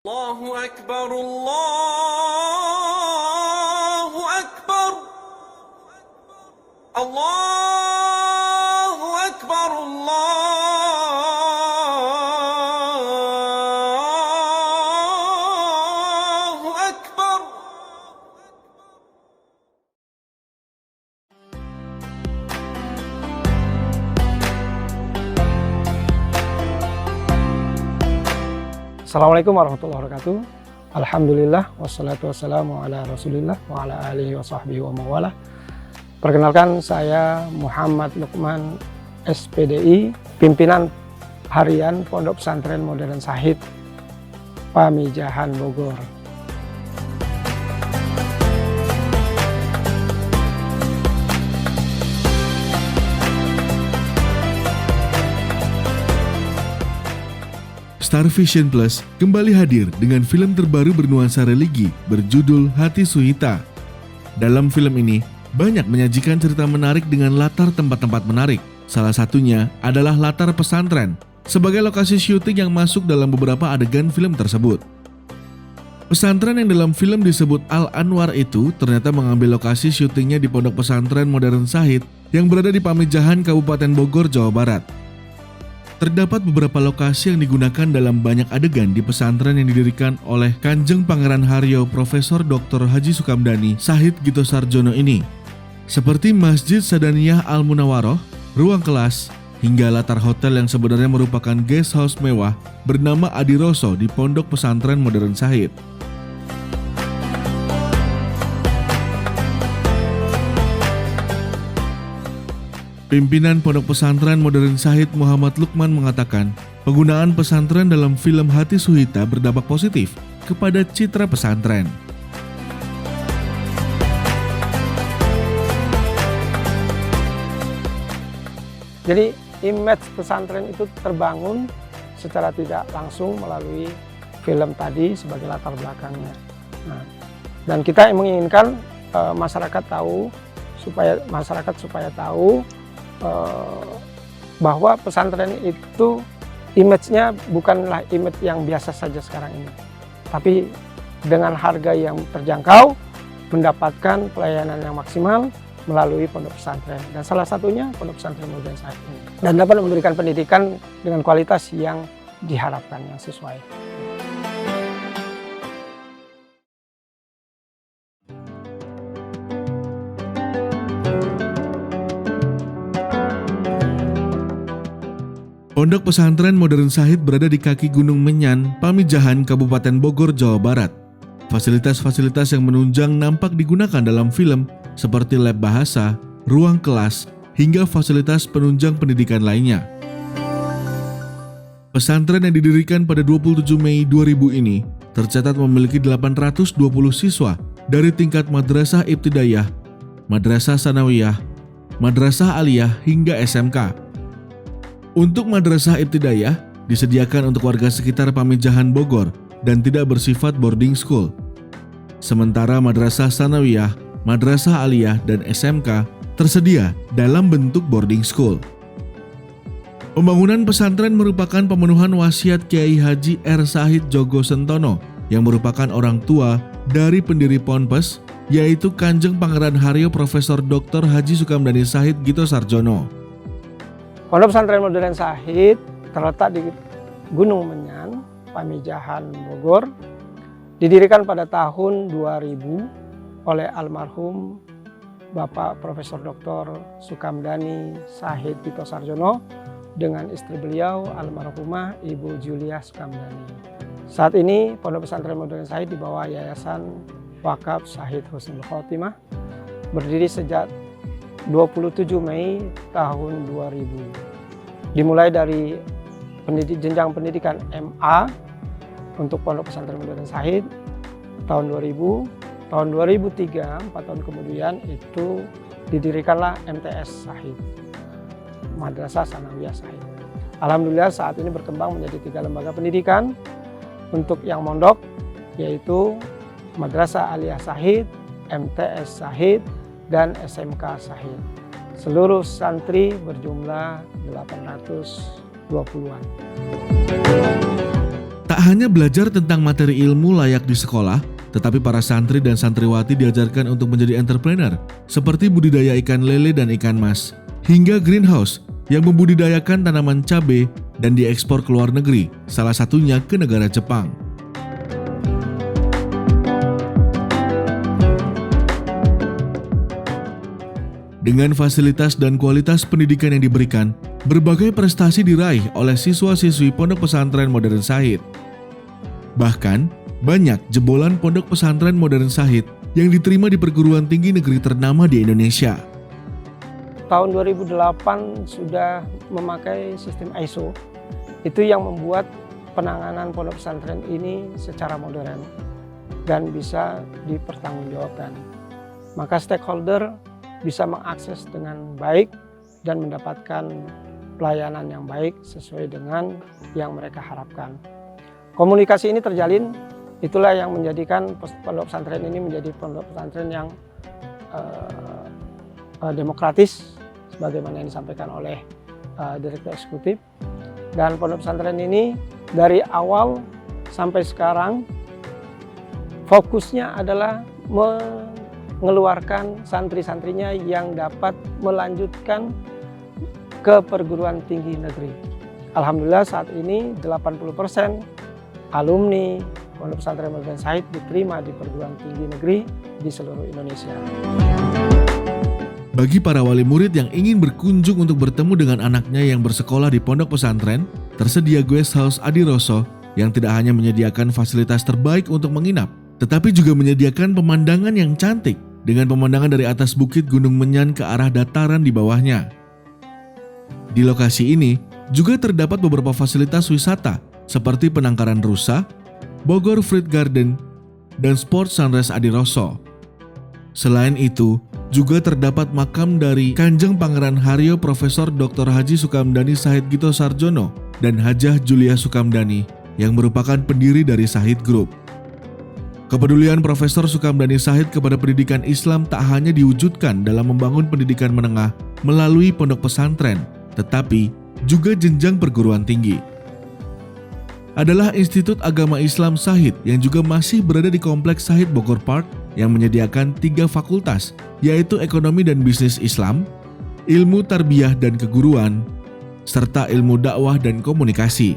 Allahu Akbar, Allahu Akbar, Allahu Akbar, Allahu Akbar. Assalamualaikum warahmatullahi wabarakatuh. Alhamdulillah wassalatu wassalamu ala Rasulillah wa ala alihi wa sahbihi wa mawalah. Perkenalkan, saya Muhammad Lukman SPDI, pimpinan harian Pondok Pesantren Modern Syahid Pamijahan Bogor. Star Vision Plus kembali hadir dengan film terbaru bernuansa religi berjudul Hati Suhita. Dalam film ini, banyak menyajikan cerita menarik dengan latar tempat-tempat menarik. Salah satunya adalah latar pesantren, sebagai lokasi syuting yang masuk dalam beberapa adegan film tersebut. Pesantren yang dalam film disebut Al-Anwar itu ternyata mengambil lokasi syutingnya di Pondok Pesantren Modern Syahid yang berada di Pamijahan, Kabupaten Bogor, Jawa Barat. Terdapat beberapa lokasi yang digunakan dalam banyak adegan di pesantren yang didirikan oleh Kanjeng Pangeran Haryo Profesor Dr. Haji Sukamdani Syahid Gito Sarjono ini, seperti Masjid Sadaniyah Al-Munawaroh, ruang kelas, hingga latar hotel yang sebenarnya merupakan guest house mewah bernama Adiroso di Pondok Pesantren Modern Syahid. Pimpinan Pondok Pesantren Modern Syahid Muhammad Lukman mengatakan, penggunaan pesantren dalam film Hati Suhita berdampak positif kepada citra pesantren. Jadi image pesantren itu terbangun secara tidak langsung melalui film tadi sebagai latar belakangnya. Nah, dan kita menginginkan masyarakat tahu supaya tahu bahwa pesantren itu image-nya bukanlah image yang biasa saja sekarang ini, tapi dengan harga yang terjangkau, mendapatkan pelayanan yang maksimal melalui pondok pesantren, dan salah satunya Pondok Pesantren Modern Syahid ini, dan dapat memberikan pendidikan dengan kualitas yang diharapkan, yang sesuai. Pondok Pesantren Modern Syahid berada di kaki Gunung Menyan, Pamijahan, Kabupaten Bogor, Jawa Barat. Fasilitas-fasilitas yang menunjang nampak digunakan dalam film seperti lab bahasa, ruang kelas, hingga fasilitas penunjang pendidikan lainnya. Pesantren yang didirikan pada 27 Mei 2000 ini tercatat memiliki 820 siswa dari tingkat Madrasah Ibtidaiyah, Madrasah Sanawiyah, Madrasah Aliyah, hingga SMK. Untuk Madrasah Ibtidaiyah disediakan untuk warga sekitar Pamijahan Bogor dan tidak bersifat boarding school. Sementara Madrasah Sanawiyah, Madrasah Aliyah, dan SMK tersedia dalam bentuk boarding school. Pembangunan pesantren merupakan pemenuhan wasiat Kiai Haji R. Syahid Jogo Sentono yang merupakan orang tua dari pendiri Ponpes, yaitu Kanjeng Pangeran Haryo Profesor Dr. Haji Sukamdani Syahid Gito Sarjono. Pondok Pesantren Modern Syahid terletak di Gunung Menyan, Pamijahan, Bogor. Didirikan pada tahun 2000 oleh almarhum Bapak Profesor Dr. Sukamdani Syahid Gito Sarjono dengan istri beliau almarhumah Ibu Julia Sukamdani. Saat ini Pondok Pesantren Modern Syahid di bawah Yayasan Wakaf Syahid Husnul Khotimah, berdiri sejak 27 Mei tahun 2000. Dimulai dari jenjang pendidikan MA untuk Pondok Pesantren Modern Syahid tahun 2000, tahun 2003, 4 tahun kemudian itu didirikanlah MTS Syahid, Madrasah Sanawiyah Syahid. Alhamdulillah saat ini berkembang menjadi 3 lembaga pendidikan untuk yang mondok, yaitu Madrasah Aliyah Syahid, MTS Syahid, dan SMK Syahid. Seluruh santri berjumlah 820-an. Tak Tak hanya belajar tentang materi ilmu layak di sekolah, tetapi para santri dan santriwati diajarkan untuk menjadi entrepreneur, seperti budidaya ikan lele dan ikan mas, hingga greenhouse yang membudidayakan tanaman cabai dan diekspor ke luar negeri, salah satunya ke negara Jepang. Dengan fasilitas dan kualitas pendidikan yang diberikan, berbagai prestasi diraih oleh siswa-siswi Pondok Pesantren Modern Syahid. Bahkan, banyak jebolan Pondok Pesantren Modern Syahid yang diterima di perguruan tinggi negeri ternama di Indonesia. Tahun 2008 sudah memakai sistem ISO. Itu yang membuat penanganan pondok pesantren ini secara modern dan bisa dipertanggungjawabkan. Maka stakeholder bisa mengakses dengan baik dan mendapatkan pelayanan yang baik sesuai dengan yang mereka harapkan. Komunikasi ini terjalin, itulah yang menjadikan pondok pesantren ini menjadi pondok pesantren yang demokratis, sebagaimana yang disampaikan oleh Direktur Eksekutif. Dan pondok pesantren ini dari awal sampai sekarang fokusnya adalah mengeluarkan santri-santrinya yang dapat melanjutkan ke perguruan tinggi negeri. Alhamdulillah saat ini 80% alumni Pondok Pesantren Modern Syahid diterima di perguruan tinggi negeri di seluruh Indonesia. Bagi para wali murid yang ingin berkunjung untuk bertemu dengan anaknya yang bersekolah di pondok pesantren, tersedia guest house Adiroso yang tidak hanya menyediakan fasilitas terbaik untuk menginap, tetapi juga menyediakan pemandangan yang cantik dengan pemandangan dari atas bukit Gunung Menyan ke arah dataran di bawahnya. Di lokasi ini juga terdapat beberapa fasilitas wisata seperti penangkaran rusa, Bogor Fruit Garden, dan Sport Sunrise Adiroso. Selain itu, juga terdapat makam dari Kanjeng Pangeran Haryo Profesor Dr. Haji Sukamdani Syahid Gito Sarjono dan Hajah Julia Sukamdani yang merupakan pendiri dari Syahid Group. Kepedulian Profesor Sukamdani Syahid kepada pendidikan Islam tak hanya diwujudkan dalam membangun pendidikan menengah melalui pondok pesantren, tetapi juga jenjang perguruan tinggi. Adalah Institut Agama Islam Syahid yang juga masih berada di Kompleks Syahid Bogor Park yang menyediakan 3 fakultas, yaitu Ekonomi dan Bisnis Islam, Ilmu Tarbiyah dan Keguruan, serta Ilmu Dakwah dan Komunikasi.